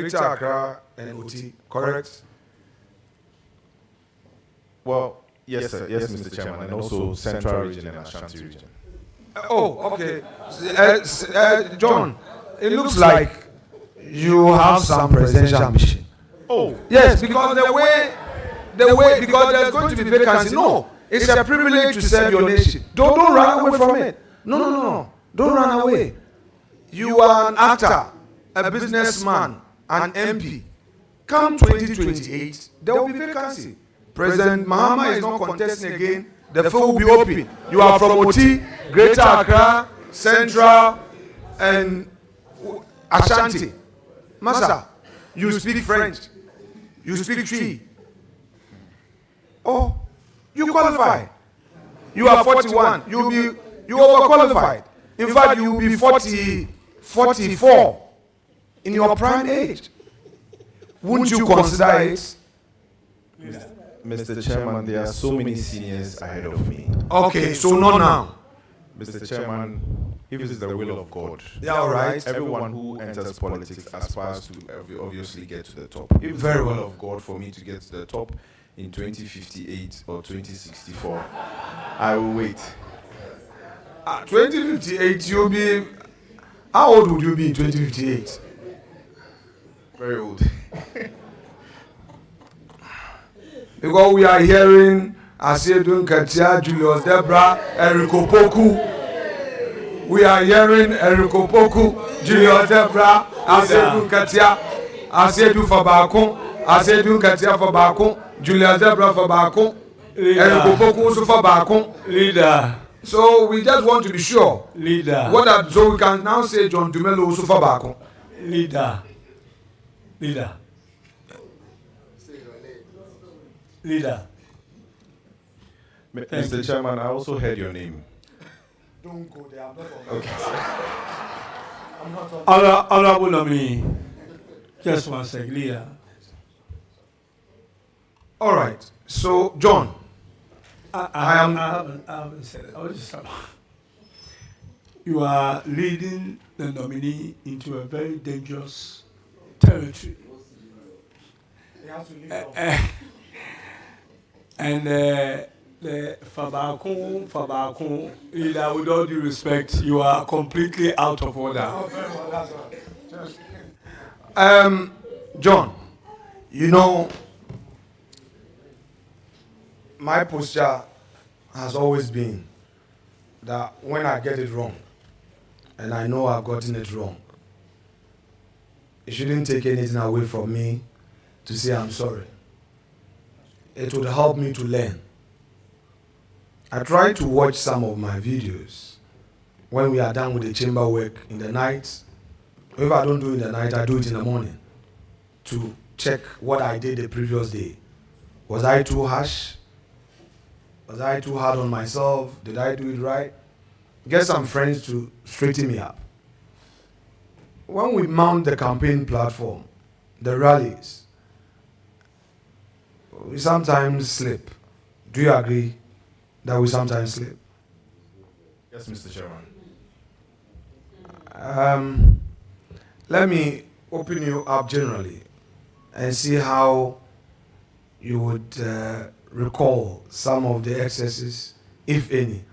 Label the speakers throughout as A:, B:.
A: Greater Accra and OT, correct?
B: Well, yes, sir. Yes, Mr. Chairman, and also Central Region and Ashanti Region.
A: Okay. John, it looks like you have some presidential ambition.
B: Oh,
A: yes, because the way, because there's going to be vacancy. No, it's a privilege to serve your nation. Don't run away from it. No. Don't run away. You are an actor, a businessman, an MP. Come 2028, there will be vacancy. President Mahama is not contesting again. The field will be open. You are from OT, Greater Accra, Central, and Ashanti. Massa, you speak French. You speak Twi. Oh, you qualify. You are 41. You overqualified. In fact, you will be 44 in your prime age. Wouldn't you consider it?
B: Mr. Chairman, there are so many seniors ahead of me.
A: Okay, so not now.
B: Mr. Chairman, if it is the will of God,
A: yeah, all right.
B: Everyone who enters politics aspires to obviously get to the top. If it's the will of God for me to get to the top in 2058 or 2064, I will wait.
A: 2058, you'll be... How old would you be in 2058?
B: Very old.
A: Because we are hearing Asiedun Katia, Julius Debra, Eriko Poku. We are hearing Eriko Poku, Julius Debra, Asiedun Katia, Asiedun Fabakon, Asiedun Katia Fabakon, Julius Debra Fabakon, Eriko Poku also Fabakon.
C: Leader.
A: So we just want to be sure.
C: Leader.
A: So we can now say John Dumelo also Fabakon.
C: Leader.
B: Mr. Chairman, I also heard your name.
A: Don't go there. I'm not
C: okay. Honorable nominee. Just one second, leader.
A: All right. So, John.
C: I haven't said it. I was just you are leading the nominee into a very dangerous territory. And the Fabakon, leader, with all due respect, you are completely out of order.
A: John, you know, my posture has always been that when I get it wrong, and I know I've gotten it wrong, it shouldn't take anything away from me to say I'm sorry. It would help me to learn. I try to watch some of my videos when we are done with the chamber work in the night. If I don't do it in the night, I do it in the morning to check what I did the previous day. Was I too harsh? Was I too hard on myself? Did I do it right? Get some friends to straighten me up. When we mount the campaign platform, the rallies, we sometimes slip. Do you agree that we sometimes slip?
B: Yes, Mr. Chairman.
A: Let me open you up generally and see how you would recall some of the excesses, if any.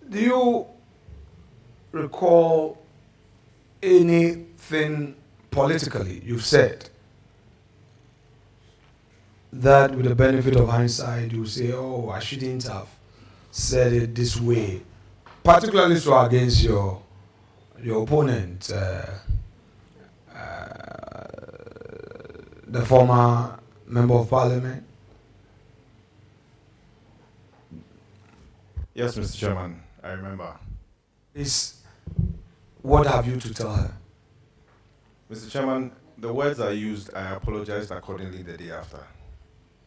A: Do you recall anything politically you've said that with the benefit of hindsight you say, oh, I shouldn't have said it this way, particularly so against your opponent, the former member of parliament?
B: Yes, Mr. Chairman, I remember.
A: What have you to tell her?
B: Mr. Chairman, the words I used, I apologized accordingly the day after.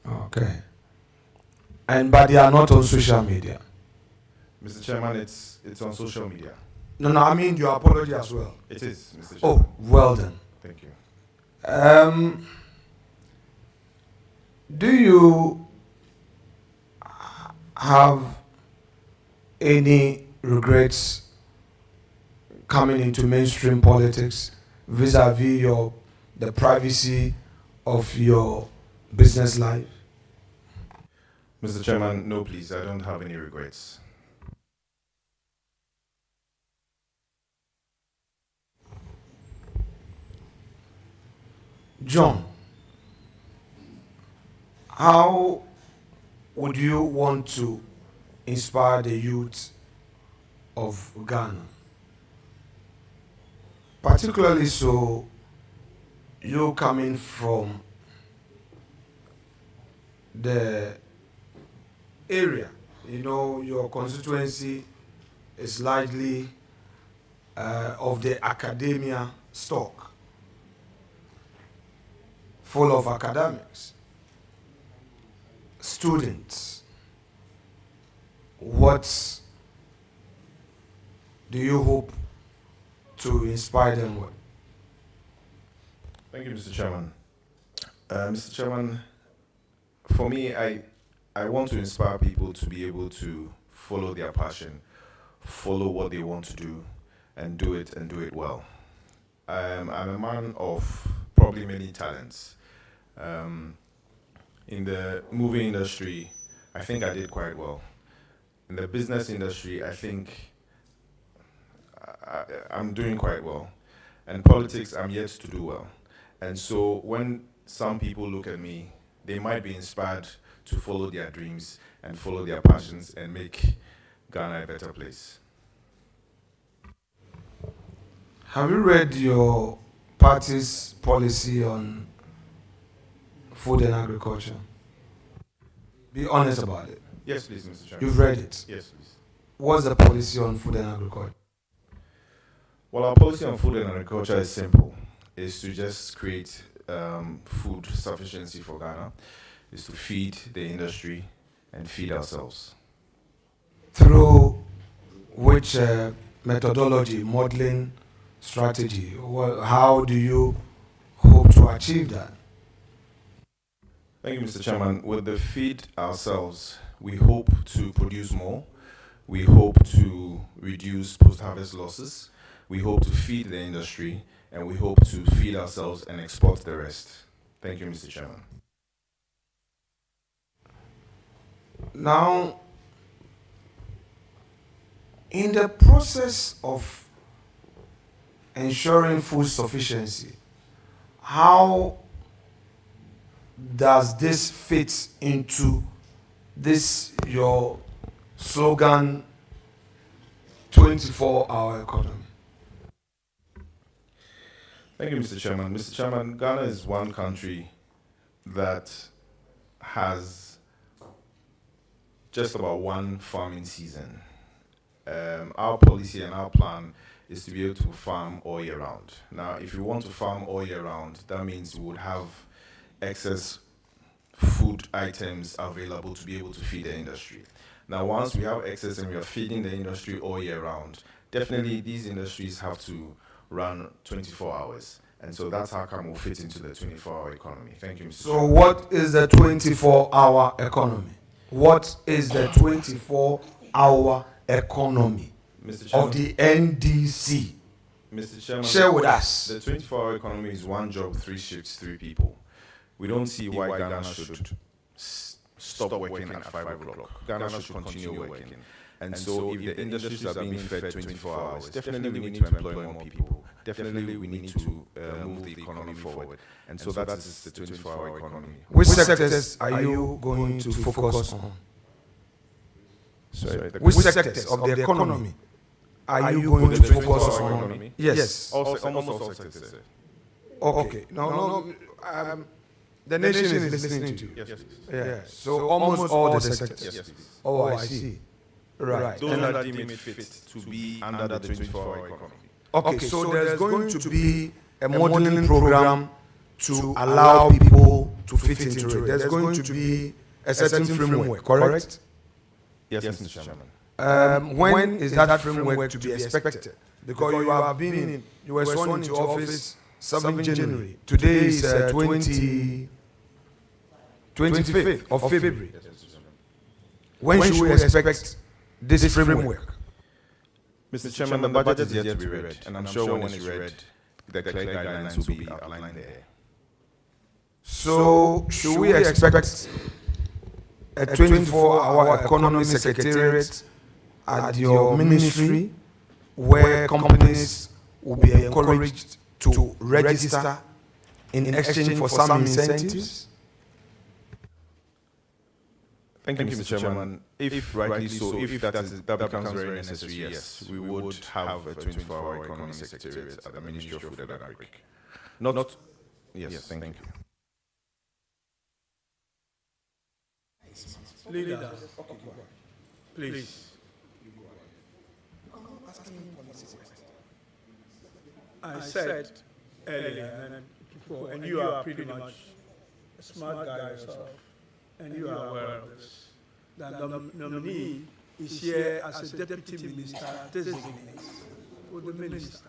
A: Okay. But they are not on social media.
B: Mr. Chairman, it's on social media.
A: No, I mean your apology as well.
B: It is, Mr. Chairman.
A: Oh, well done.
B: Thank you.
A: Do you have any regrets coming into mainstream politics vis-a-vis your the privacy of your business life?
B: Mr. Chairman, no, please. I don't have any regrets.
A: John, how would you want to inspire the youth of Ghana? Particularly so, you coming from the area, your constituency is largely of the academia stock, full of academics, students. What do you hope to inspire them with?
B: Thank you, Mr. Chairman. Mr. Chairman, for me, I want to inspire people to be able to follow their passion, follow what they want to do, and do it well. I'm a man of probably many talents. In the movie industry, I think I did quite well. In the business industry, I think I'm doing quite well. And politics, I'm yet to do well. And so when some people look at me, they might be inspired to follow their dreams and follow their passions and make Ghana a better place.
A: Have you read your party's policy on food and agriculture? Be honest about it.
B: Yes, please, Mr. Chairman.
A: You've read it?
B: Yes, please.
A: What's the policy on food and agriculture?
B: Well, our policy on food and agriculture is simple. It's to just create food sufficiency for Ghana. Is to feed the industry and feed ourselves.
A: Through which methodology, modeling, strategy? How do you hope to achieve that?
B: Thank you, Mr. Chairman. With the feed ourselves, we hope to produce more. We hope to reduce post-harvest losses. We hope to feed the industry, and we hope to feed ourselves and export the rest. Thank you, Mr. Chairman.
A: Now, in the process of ensuring food sufficiency, how does this fit into this your slogan, 24-hour economy?
B: Thank you, Mr. Chairman. Mr. Chairman, Ghana is one country that has just about one farming season. Our policy and our plan is to be able to farm all year round. Now, if you want to farm all year round, that means we would have excess food items available to be able to feed the industry. Now, once we have excess and we are feeding the industry all year round, definitely these industries have to run 24 hours. And so that's how come we'll fit into the 24-hour economy. Thank you, Mr.
A: So
B: Chairman.
A: what is the 24-hour economy? What is the 24-hour economy
B: Mr. Chairman,
A: of the NDC?
B: Mr. Chairman,
A: Share with us.
B: the 24-hour economy is one job, 3 shifts, 3 people. We don't see why Ghana should stop working at 5 o'clock. Ghana should continue working. And so if the industries are being fed 24 hours, definitely we need to employ more people. Definitely we need to move the economy forward. And so that is the 24-hour economy.
A: Which sectors are you going to focus on?
B: Sorry,
A: Which sectors of the economy are you going to focus on?
B: economy?
A: Yes.
B: Almost all sectors, sir.
A: Okay. No. The nation is listening to you.
B: Yes, please.
A: Yeah. So almost all the sectors.
B: Yes, please.
A: Oh, I see. Right.
B: Those that deem it fit to be under the 24-hour economy.
A: Okay, so there's going to be a modeling program to allow people to fit into it. There's going to be a certain framework, correct?
B: Yes, Mr. Chairman.
A: When is that framework to be expected? Because you were sworn into office 7 January. Today is 25th of February. When should we expect this framework?
B: Mr. Chairman, the budget is yet to be read, and I'm sure when it's read, the clear guidelines will be outlined there.
A: So should we expect a 24-hour economy secretariat at your ministry where companies will be encouraged to register in exchange for some incentives?
B: Thank you, Mr. Chairman. If rightly so, if that becomes very necessary, yes, we would have a 24-hour economy secretariat at the Ministry of Food and Agric. Not, yes, thank you.
C: Leader, please. I said earlier, and you are pretty much a smart guy yourself, and you are aware of this, that the nominee is here as a deputy minister designate for the minister.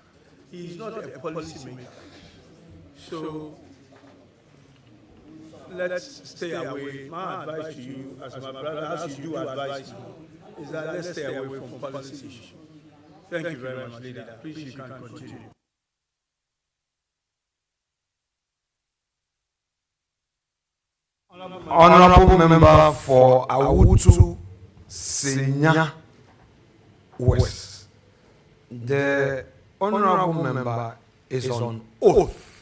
C: He is not a policy maker. So let's stay away. My advice to you, as my brother, as you do advise me, is that let's stay away from policy issues. Thank you very much, leader. Please, you can continue.
A: Honorable member for Awutu Senya West. The honorable member is on oath.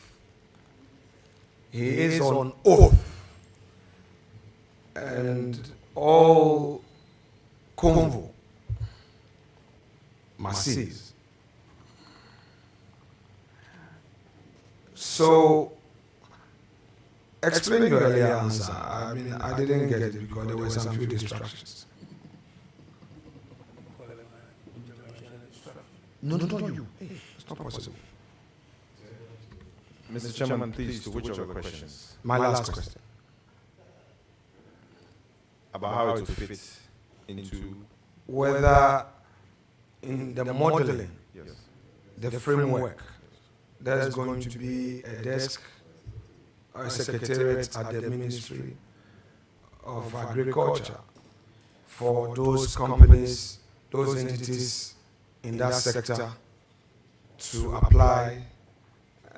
A: He is on oath. And all convo must cease. So, explain your earlier answer. I mean, I didn't get it because there were some few distractions. No, you. Hey, it's not possible.
B: Mr. Chairman, please, to which of the questions?
A: My last question.
B: About how it fit into...
A: Whether in the modeling,
B: Yes.
A: the framework, there's going to be a desk or a secretariat at the Ministry of Agriculture for those companies, those entities in that sector to apply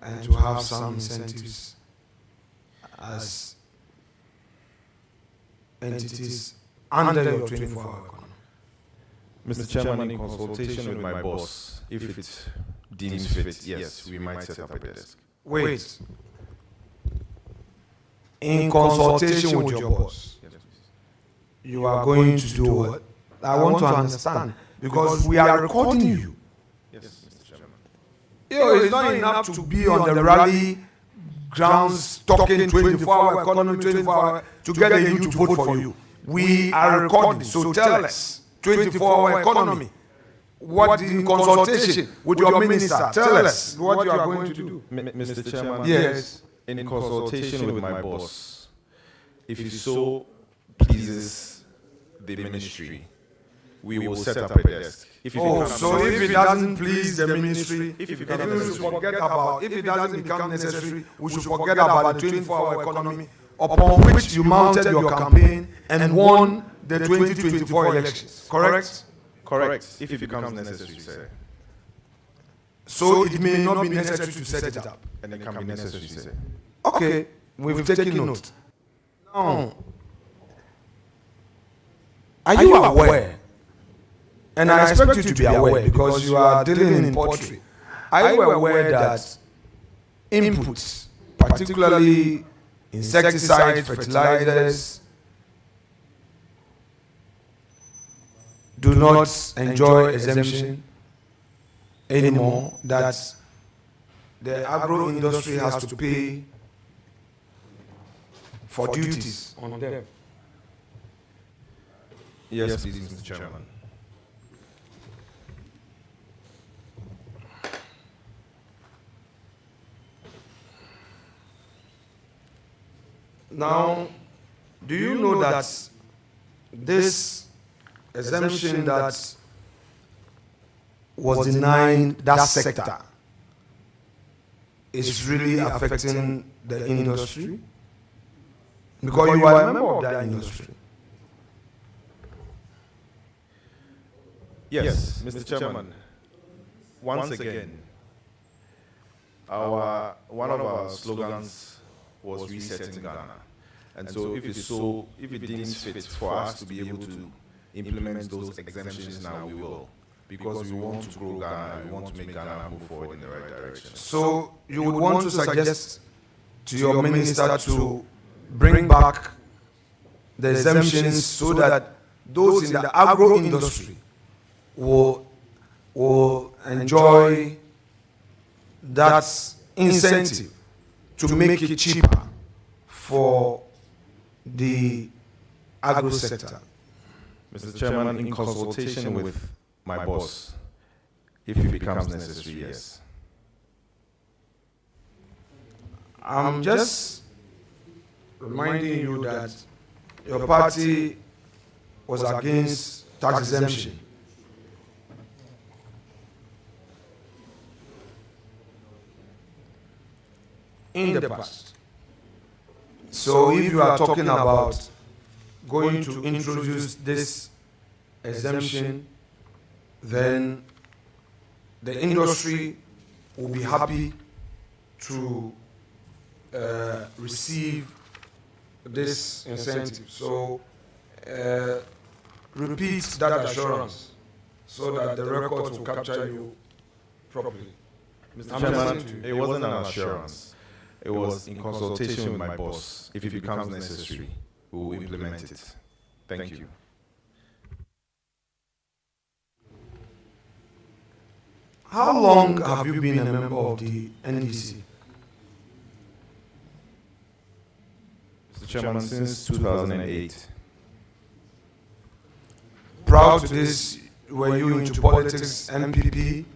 A: and to have some incentives as entities under your 24-hour economy.
B: Mr. Chairman, in consultation with my boss, if it deems fit, yes, we might set up a desk.
A: Wait. In consultation with your boss,
B: Yes, please.
A: you are going to do what? I want to understand because we are recording you.
B: Yes, Mr. Chairman.
A: It's not enough to be on the rally grounds talking 24-hour economy, 24-hour to get the youth to vote for you. We are recording, so tell us, 24-hour economy, what in consultation with your minister, tell us what you are going to do.
B: Mr. Chairman,
A: Yes.
B: in consultation with my boss, if it so pleases the ministry, we will set up a desk. If
A: If it doesn't please the ministry, if it doesn't become necessary, we should forget about the 24-hour economy upon which you mounted your campaign and won the 2024 elections. Correct?
B: Correct. If it becomes necessary, sir.
A: So it may not be necessary to set it up.
B: And it can be necessary, sir.
A: Okay, we've taken note. Now, are you aware? And I expect you to be aware because you are dealing in poultry. Are you aware that inputs, particularly insecticides, fertilizers, do not enjoy exemption anymore, that the agro industry has to pay for duties on them?
B: Yes, please, Mr. Chairman.
A: Now, do you know that this exemption that was denying that sector is really affecting the industry? Because you are a member of that industry.
B: Yes, Mr. Chairman. Once again, one of our slogans was resetting Ghana. And so if it deems fit for us to be able to implement those exemptions now, we will. Because we want to grow Ghana, we want to make Ghana move forward in the right direction.
A: So you would want to suggest to your minister to bring back the exemptions so that those in the agro industry will enjoy that incentive to make it cheaper for the agro sector.
B: Mr. Chairman, in consultation with my boss, if it becomes necessary, yes.
A: I'm just reminding you that your party was against tax exemption. In the past. So if you are talking about going to introduce this exemption, then the industry will be happy to receive this incentive. So repeat that assurance so that the records will capture you properly.
B: Mr. Chairman, it wasn't an assurance. It was in consultation with my boss. If it becomes necessary, we will implement it. Thank you.
A: How long have you been a member of the NDC?
B: Mr. Chairman, since 2008.
A: Prior to this, were you into politics, MPP?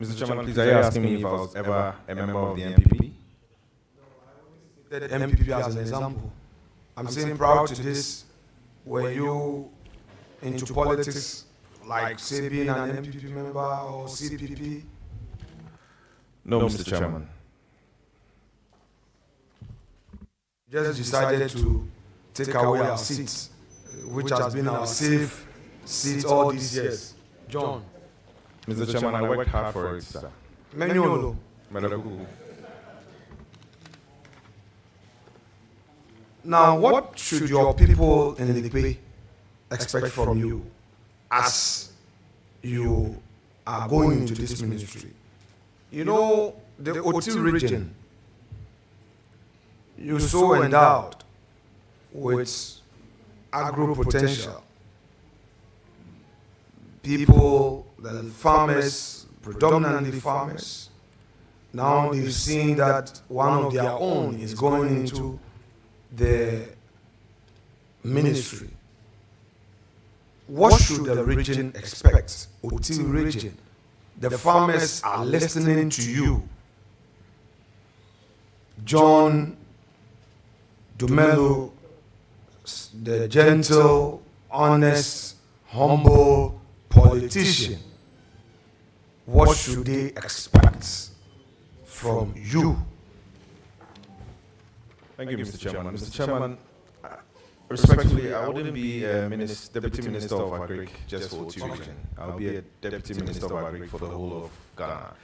B: Mr. Chairman, please, are you asking me if I was ever a member of the NPP?
A: The MPP as an example. I'm saying prior to this, were you into politics, like say being an MPP member or CPP?
B: No, Mr. Chairman.
A: Just decided to take away our seat, which has been our safe seat all these years. John.
B: Mr. Chairman, I worked hard for it, sir.
A: Menyolo. Now, what should your people in Likwe expect from you as you are going into this ministry? You know, the Oti region, you're so endowed with agro potential. People, the farmers, predominantly farmers, now they've seen that one of their own is going into the ministry. What should the region expect? Oti region. The farmers are listening to you. John Dumelo, the gentle, honest, humble politician. What should they expect from you?
B: Thank you, Mr. Chairman. Mr. Chairman, respectfully, I wouldn't be Deputy Minister of Agric just for Oti region. I'll be a Deputy Minister of Agric for the whole of Ghana.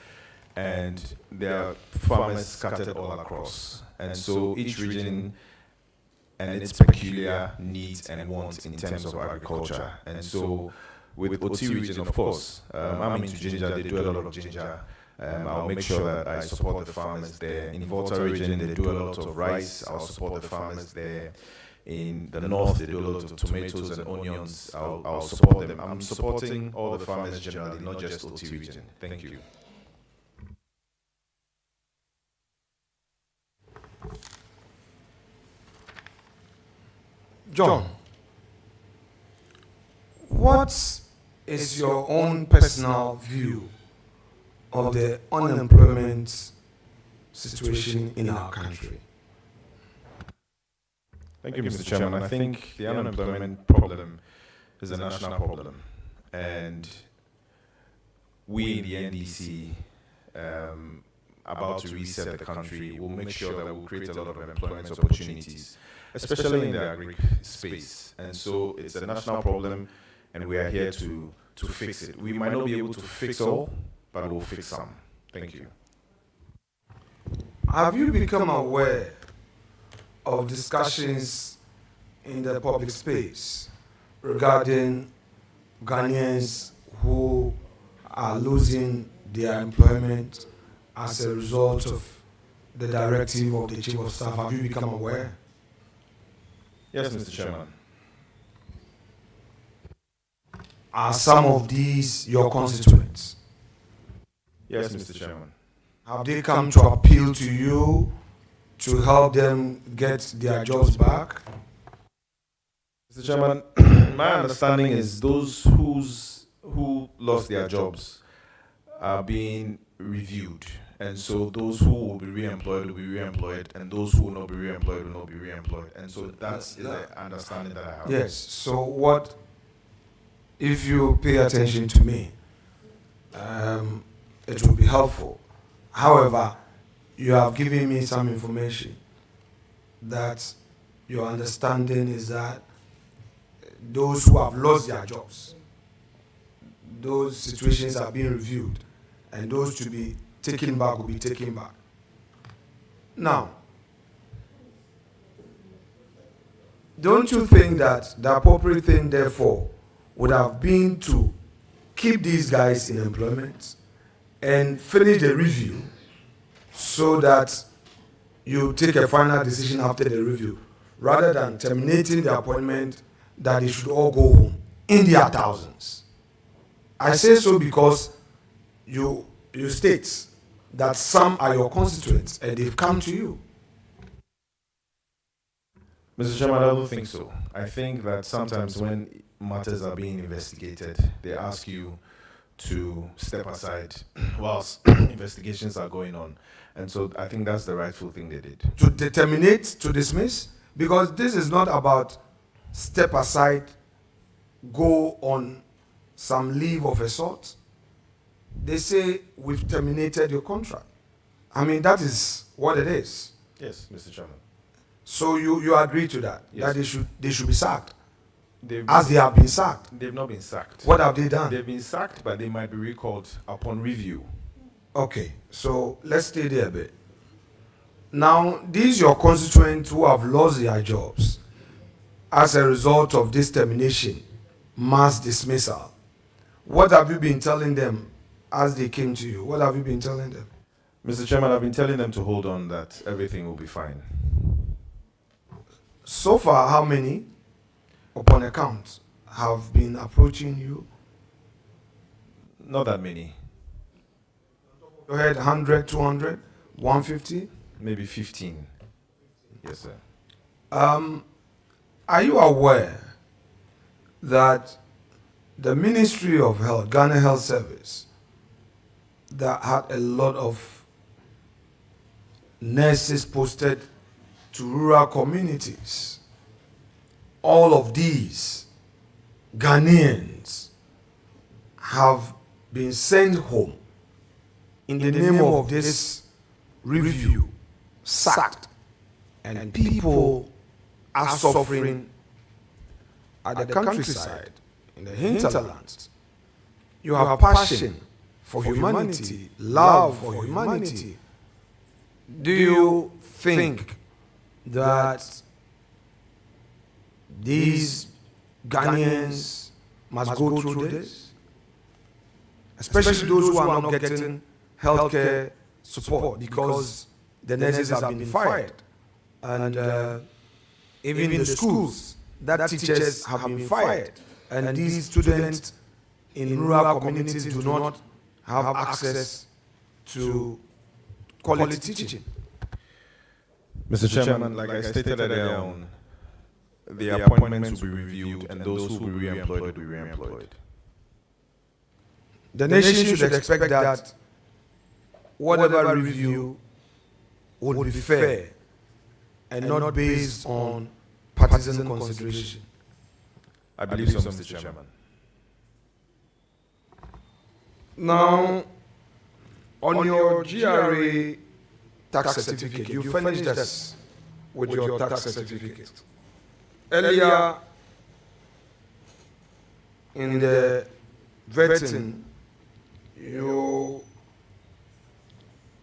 B: And there are farmers scattered all across. And so each region and its peculiar needs and wants in terms of agriculture. And so with Oti region, of course, I'm into ginger, they do a lot of ginger. I'll make sure that I support the farmers there. In Volta region, they do a lot of rice. I'll support the farmers there. In the north, they do a lot of tomatoes and onions. I'll support them. I'm supporting all the farmers generally, not just Oti region. Thank you.
A: John, what is your own personal view of the unemployment situation in our country?
B: Thank you, Mr. Chairman. I think the unemployment problem is a national problem. And we in the NDC, about to reset the country, will make sure that we'll create a lot of employment opportunities, especially in the agri space. And so it's a national problem, and we are here to fix it. We might not be able to fix all, but we'll fix some. Thank you.
A: Have you become aware of discussions in the public space regarding Ghanaians who are losing their employment as a result of the directive of the Chief of Staff? Have you become aware?
B: Yes, Mr. Chairman.
A: Are some of these your constituents?
B: Yes, Mr. Chairman.
A: Have they come to appeal to you to help them get their jobs back?
B: Mr. Chairman, my understanding is those who lost their jobs are being reviewed. And so those who will be re-employed will be re-employed, and those who will not be re-employed will not be re-employed. And so that's the understanding that I have.
A: Yes. So what, if you pay attention to me, it will be helpful. However, you have given me some information that your understanding is that those who have lost their jobs, those situations are being reviewed, and those to be taken back will be taken back. Now, don't you think that the appropriate thing, therefore, would have been to keep these guys in employment and finish the review so that you take a final decision after the review, rather than terminating the appointment that they should all go home in their thousands? I say so because you state that some are your constituents and they've come to you.
B: Mr. Chairman, I don't think so. I think that sometimes when matters are being investigated, they ask you to step aside whilst investigations are going on. And so I think that's the rightful thing they did.
A: To terminate, to dismiss? Because this is not about step aside, go on some leave of a sort. They say, we've terminated your contract. I mean, that is what it is.
B: Yes, Mr. Chairman.
A: So you agree to that?
B: Yes.
A: That they should be sacked? As they have been sacked?
B: They've not been sacked.
A: What have they done?
B: They've been sacked, but they might be recalled upon review.
A: Okay, so let's stay there a bit. Now, these your constituents who have lost their jobs as a result of this termination, mass dismissal. What have you been telling them as they came to you? What have you been telling them?
B: Mr. Chairman, I've been telling them to hold on, that everything will be fine.
A: So far, how many, upon account, have been approaching you?
B: Not that many.
A: You had 100, 200, 150?
B: Maybe 15. Yes, sir.
A: Are you aware that the Ministry of Health, Ghana Health Service, that had a lot of nurses posted to rural communities, all of these Ghanaians have been sent home in the name of this review, sacked, and people are suffering at the countryside, in the hinterlands. You have passion for humanity, love for humanity. Do you think that these Ghanaians must go through this? Especially those who are not getting healthcare support because the nurses have been fired. And even in the schools, that teachers have been fired. And these students in rural communities do not have access to quality teaching.
B: Mr. Chairman, like I stated earlier on, the appointments will be reviewed and those who will be re-employed will be re-employed.
A: The nation should expect that whatever review would be fair and not based on partisan consideration.
B: I believe so, Mr. Chairman.
A: Now, on your GRA tax certificate, you finished us with your tax certificate. Earlier in the vetting, you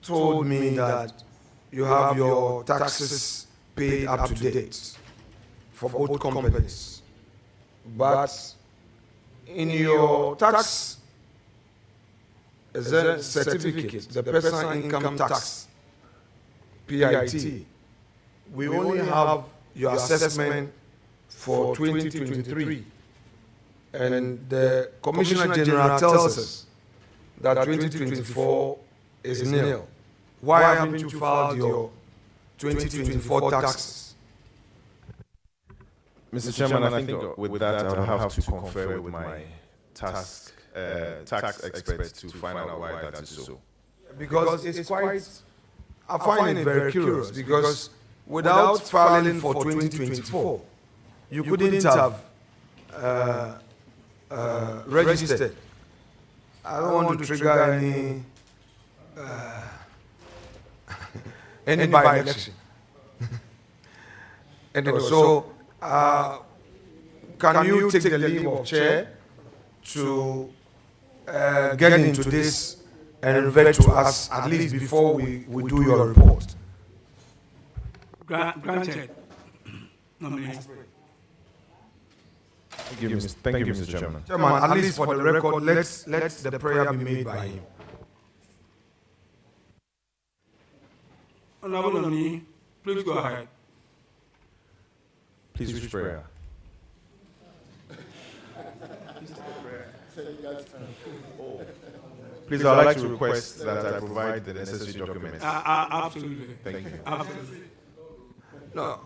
A: told me that you have your taxes paid up to date for both companies. But in your tax certificate, the personal income tax, PIT, we only have your assessment for 2023. And the Commissioner General tells us that 2024 is nil. Why haven't you filed your 2024 taxes?
B: Mr. Chairman, I think with that I'll have to confer with my tax experts to find out why that is so.
A: Because it's quite, I find it very curious, because without filing for 2024, you couldn't have registered. I don't want to trigger any by-election. Anyway, so can you take the leave of chair to get into this and revert to us at least before we do your report?
C: Granted. Nominee.
B: Thank you, Mr. Chairman.
A: Chairman, at least for the record, let the prayer be made by him.
C: Honorable nominee, please go ahead.
B: Please, which prayer? Please, I'd like to request that I provide the necessary documents.
C: Absolutely.
B: Thank you.
C: Absolutely.
A: No,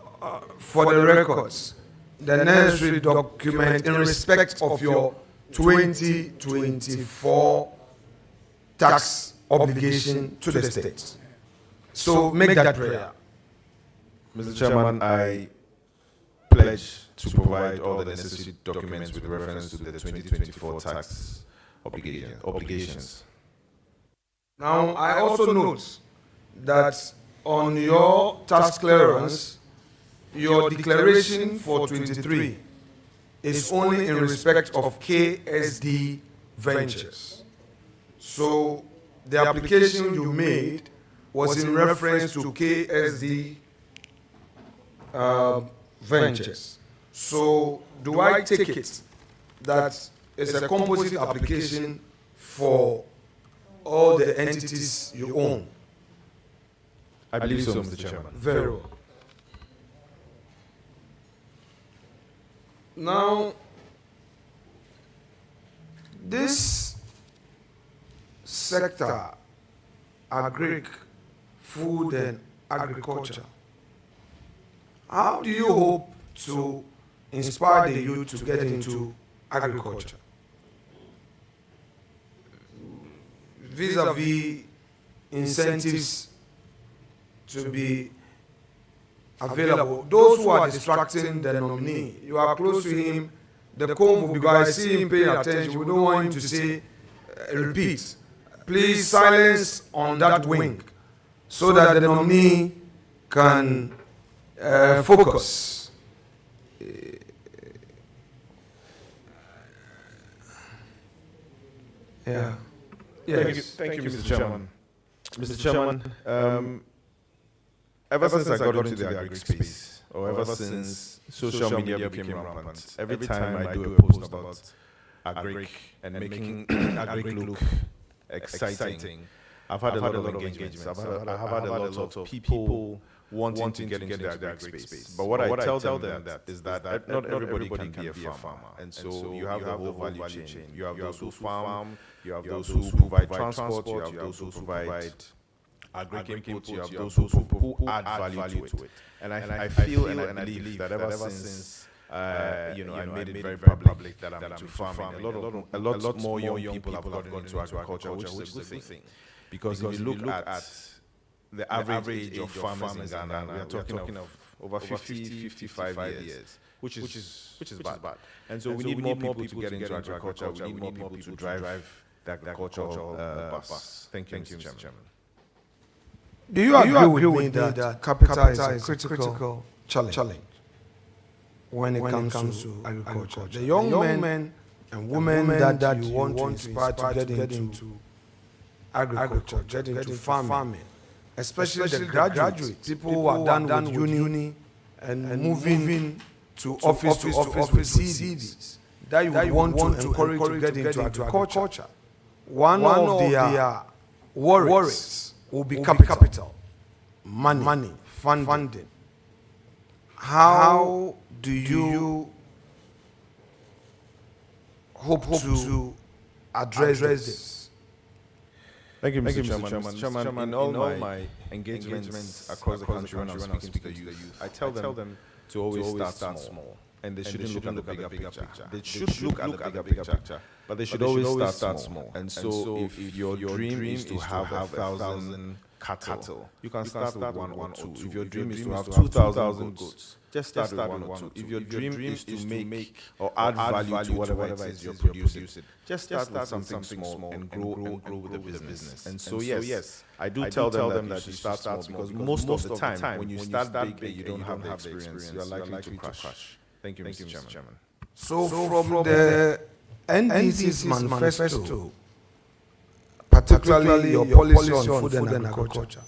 A: for the records, the necessary document in respect of your 2024 tax obligation to the state. So make that prayer.
B: Mr. Chairman, I pledge to provide all the necessary documents with reference to the 2024 tax obligations.
A: Now, I also note that on your tax clearance, your declaration for 23 is only in respect of KSD Ventures. So the application you made was in reference to KSD Ventures. So do I take it that it's a composite application for all the entities you own?
B: I believe so, Mr. Chairman.
A: Very well. Now, this sector, agric, food and agriculture, how do you hope to inspire the youth to get into agriculture? Vis-a-vis incentives to be available. Those who are distracting the nominee, you are close to him, the comb will be by. I see him paying attention. We don't want him to say, repeat. Please silence on that wing so that the nominee can focus. Yeah. Yes.
B: Thank you, Mr. Chairman. Mr. Chairman, ever since I got into the agric space, or ever since social media became rampant, every time I do a post about agric and making agric look exciting, I've had a lot of engagements. I've had a lot of people wanting to get into the agric space. But what I tell them is that not everybody can be a farmer. And so you have the whole value chain. You have those who farm, you have those who provide transport, you have those who provide agric inputs, you have those who add value to it. And I feel and I believe that ever since I made it very public that I'm into farming, a lot more young people have gotten into agriculture, which is a good thing. Because if you look at the average age of farmers in Ghana, we are talking of over 50, 55 years, which is bad. And so we need more people to get into agriculture. We need more people to drive the agricultural bus. Thank you, Mr. Chairman.
A: Do you agree with me that capital is a critical challenge when it comes to agriculture? The young men and women that you want to inspire to get into agriculture, get into farming, especially the graduates, people who are done with uni and moving to office with CVs, that you want to encourage to get into agriculture. One of their worries will be capital, money, funding. How do you hope to address this?
B: Thank you, Mr. Chairman. In all my engagements across the country when I'm speaking to the youth, I tell them to always start small. And they shouldn't look at the bigger picture. They should look at the bigger picture, but they should always start small. And so if your dream is to have 1,000 cattle, you can start with one or two. If your dream is to have 2,000 goats, just start with one or two. If your dream is to make or add value to whatever it is you're producing, just start with something small and grow with the business. And so yes, I do tell them that you start small because most of the time when you start big, you don't have the experience. You are likely to crash. Thank you, Mr. Chairman.
A: So from the NDC's manifesto, particularly your policy on food and agriculture,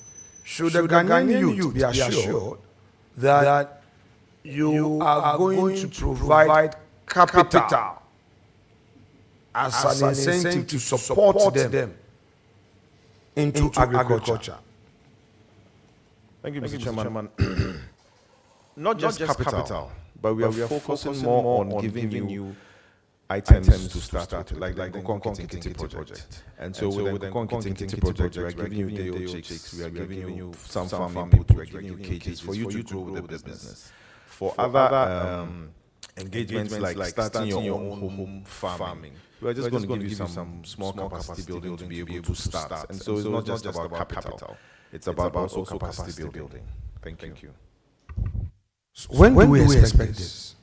A: should the Ghanaian youth be assured that you are going to provide capital as an incentive to support them into agriculture?
B: Thank you, Mr. Chairman. Not just capital, but we are focusing more on giving you items to start with, like the Nkong project. And so with the Nkong project, we are giving you day-old chicks, we are giving you some farm input, we are giving you cages for you to grow with the business. For other engagements like starting your own home farming, we are just going to give you some small capacity building to be able to start. And so it's not just about capital, it's about also capacity building. Thank you.
A: So when do we expect this?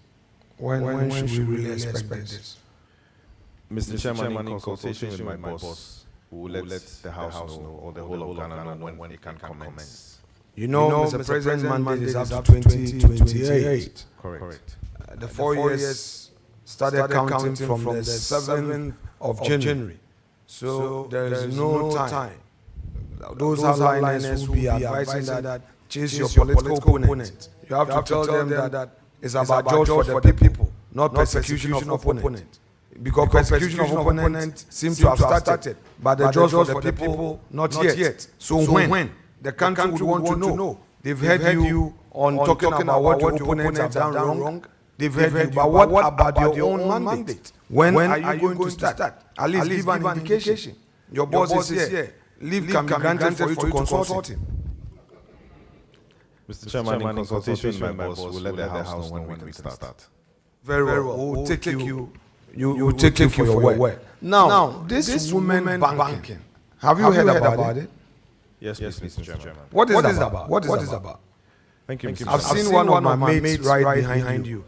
A: When should we really expect this?
B: Mr. Chairman, in consultation with my boss, we will let the House know, or the whole of Ghana know when it can commence.
A: You know, Mr. President, mandate is up to 2028.
B: Correct.
A: The 4 years started counting from the 7th of January. So there is no time. Those hardliners will be advising that chase your political opponent. You have to tell them that it's about judge for the people, not persecution of opponent. Because persecution of opponent seems to have started, but the judge for the people, not yet. So when the country would want to know, they've heard you on talking about what your opponents have done wrong. They've heard you, but what about your own mandate? When are you going to start? At least give an indication. Your boss is here. Leave can be granted for you to consult him.
B: Mr. Chairman, in consultation with my boss, we'll let the House know when we can start.
A: Very well. We'll take you take you for your word. Now, this women banking, have you heard about it?
B: Yes, Mr. Chairman.
A: What is it about? What is it about?
B: Thank you, Mr.
A: I've seen one of my mates right behind you.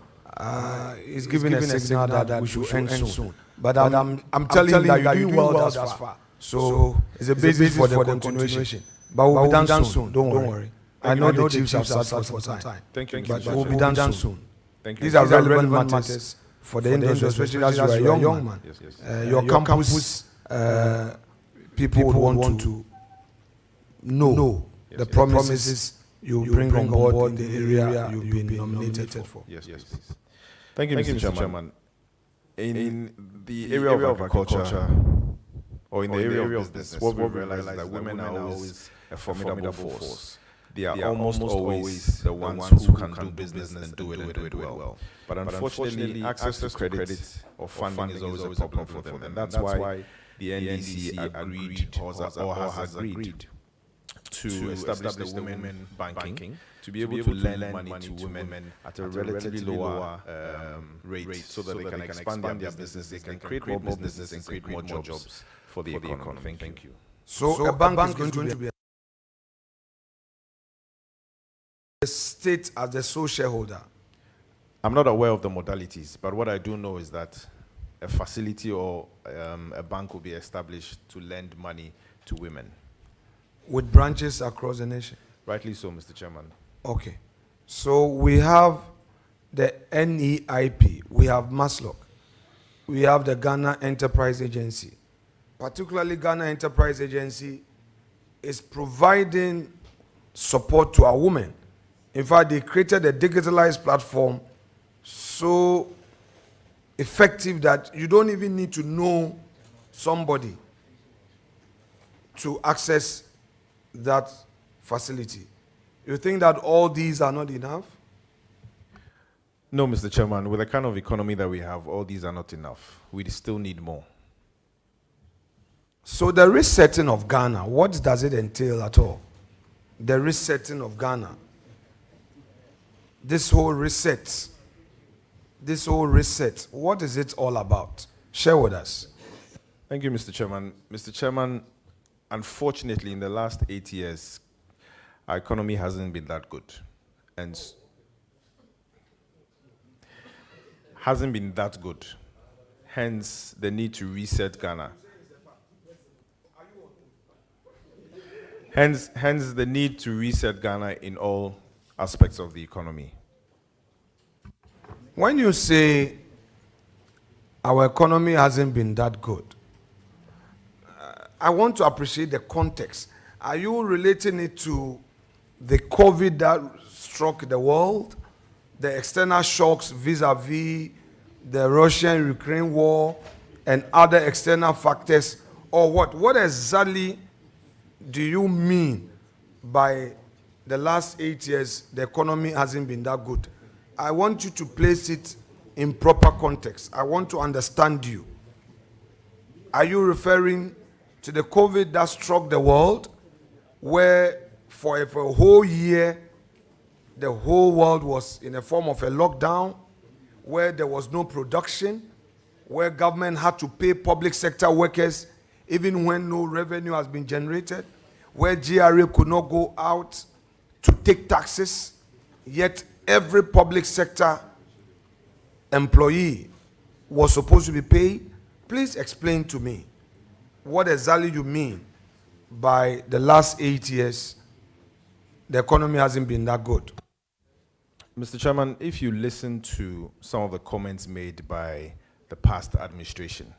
A: He's giving a signal that we should end soon. But I'm telling you that you're doing well thus far. So it's a basis for the continuation. But we'll be done soon. Don't worry. I know the chiefs have started for some time.
B: Thank you.
A: But we'll be done soon.
B: Thank you.
A: These are relevant matters for the industry, especially as you are a young man.
B: Yes.
A: Your campus people would want to know the promises you bring on board in the area you've been nominated for.
B: Yes. Thank you, Mr. Chairman. In the area of agriculture, or in the area of business, what we realize is that women are always a formidable force. They are almost always the ones who can do business and do it well. But unfortunately, access to credit or funding is always a problem for them. And that's why the NDC agreed or has agreed to establish the women banking to be able to lend money to women at a relatively lower rate so that they can expand their business, they can create more businesses and create more jobs for the economy. Thank you.
A: So a bank is going to be the state as the sole shareholder.
B: I'm not aware of the modalities, but what I do know is that a facility or a bank will be established to lend money to women.
A: With branches across the nation?
B: Rightly so, Mr. Chairman.
A: Okay. So we have the NEIP, we have MASLOC, we have the Ghana Enterprise Agency. Particularly Ghana Enterprise Agency is providing support to our women. In fact, they created a digitalized platform so effective that you don't even need to know somebody to access that facility. You think that all these are not enough?
B: No, Mr. Chairman, with the kind of economy that we have, all these are not enough. We still need more.
A: So the resetting of Ghana, what does it entail at all? The resetting of Ghana. This whole reset, what is it all about? Share with us.
B: Thank you, Mr. Chairman. Mr. Chairman, unfortunately, in the last 8 years, our economy hasn't been that good. And hasn't been that good. Hence, the need to reset Ghana. Hence the need to reset Ghana in all aspects of the economy.
A: When you say our economy hasn't been that good, I want to appreciate the context. Are you relating it to the COVID that struck the world, the external shocks vis-a-vis the Russian-Ukraine war and other external factors, or what? What exactly do you mean by the last 8 years the economy hasn't been that good? I want you to place it in proper context. I want to understand you. Are you referring to the COVID that struck the world, where for a whole year the whole world was in a form of a lockdown, where there was no production, where government had to pay public sector workers even when no revenue has been generated, where GRA could not go out to take taxes, yet every public sector employee was supposed to be paid? Please explain to me what exactly you mean by the last 8 years the economy hasn't been that good.
B: Mr. Chairman, if you listen to some of the comments made by the past administration,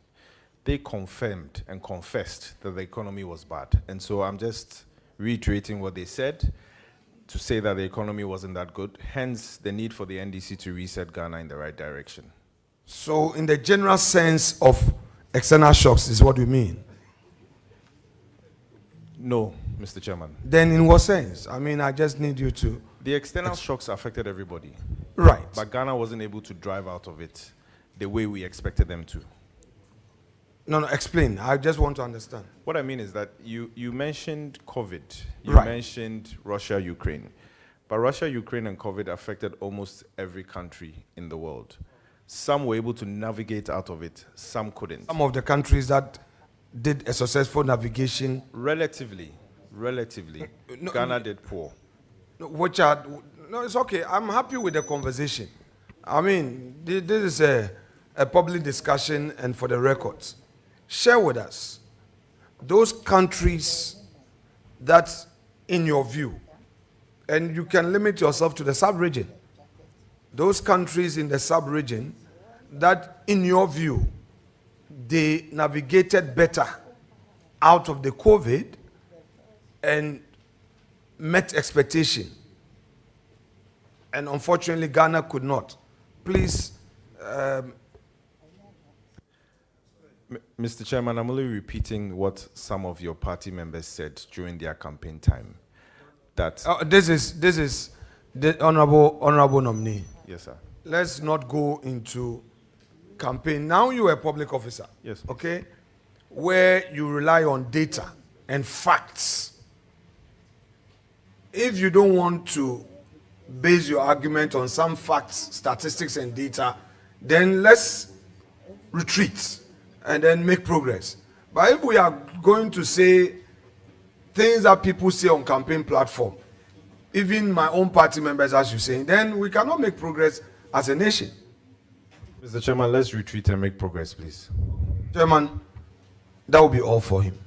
B: they confirmed and confessed that the economy was bad. And so I'm just reiterating what they said to say that the economy wasn't that good, hence the need for the NDC to reset Ghana in the right direction.
A: So in the general sense of external shocks is what you mean?
B: No, Mr. Chairman.
A: Then in what sense? I mean, I just need you to...
B: The external shocks affected everybody.
A: Right.
B: But Ghana wasn't able to drive out of it the way we expected them to.
A: No, explain. I just want to understand.
B: What I mean is that you mentioned COVID. You
A: Right.
B: mentioned Russia, Ukraine. But Russia, Ukraine, and COVID affected almost every country in the world. Some were able to navigate out of it, some couldn't.
A: Some of the countries that did a successful navigation...
B: Relatively,
A: No,
B: Ghana did poor.
A: Which are... No, it's okay. I'm happy with the conversation. I mean, this is a public discussion and for the records. Share with us those countries that, in your view, and you can limit yourself to the sub-region, those countries in the sub-region that, in your view, they navigated better out of the COVID and met expectation. And unfortunately, Ghana could not. Please.
B: Mr. Chairman, I'm only repeating what some of your party members said during their campaign time. That
A: This is the honorable nominee.
B: yes, sir.
A: Let's not go into campaign. Now you are a public officer.
B: Yes, please.
A: Okay? Where you rely on data and facts. If you don't want to base your argument on some facts, statistics, and data, then let's retreat and then make progress. But if we are going to say things that people say on campaign platform, even my own party members, as you say, then we cannot make progress as a nation.
B: Mr. Chairman, let's retreat and make progress, please.
A: Chairman, that will be all for him.